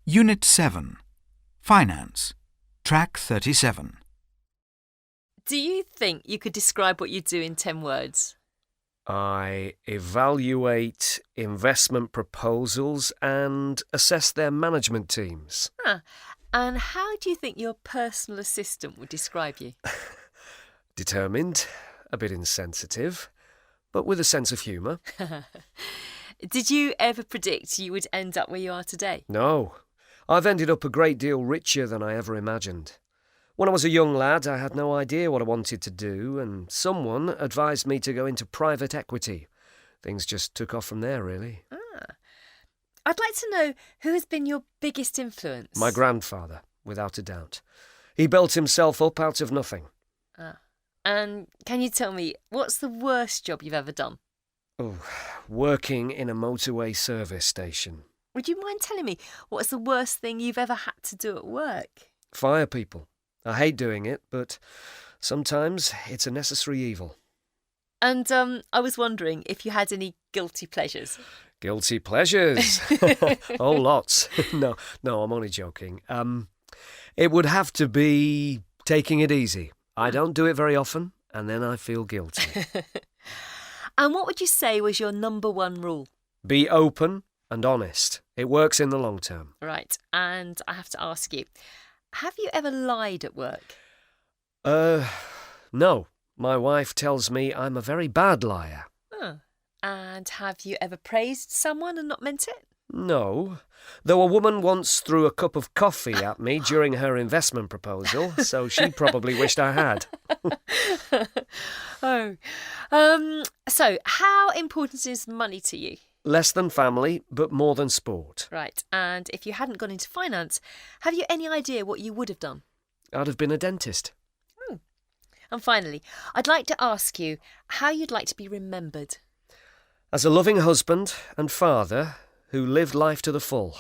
Unit 7. Finance. Track 37. Do you think you could describe what you do in 10 words? I evaluate investment proposals and assess their management teams. And how do you think your personal assistant would describe you? Determined, a bit insensitive, but with a sense of humour. Did you ever predict you would end up where you are today? No, I've ended up a great deal richer than I ever imagined. When I was a young lad, I had no idea what I wanted to do, and someone advised me to go into private equity. Things just took off from there, really. I'd like to know who has been your biggest influence. My grandfather, without a doubt. He built himself up out of nothing. And can you tell me, what's the worst job you've ever done? Oh, working in a motorway service station. Would you mind telling me what's the worst thing you've ever had to do at work? Fire people. I hate doing it, but sometimes it's a necessary evil. And I was wondering if you had any guilty pleasures. Guilty pleasures? Oh, lots. No, I'm only joking. It would have to be taking it easy. I don't do it very often, and then I feel guilty. And what would you say was your number one rule? Be open and honest. It works in the long term. Right, and I have to ask you, have you ever lied at work? No. My wife tells me I'm a very bad liar. And have you ever praised someone and not meant it? No. Though a woman once threw a cup of coffee at me during her investment proposal, so she probably wished I had. So how important is money to you? Less than family, but more than sport. Right, and if you hadn't gone into finance, have you any idea what you would have done? I'd have been a dentist. And finally, I'd like to ask you how you'd like to be remembered. As a loving husband and father who lived life to the full.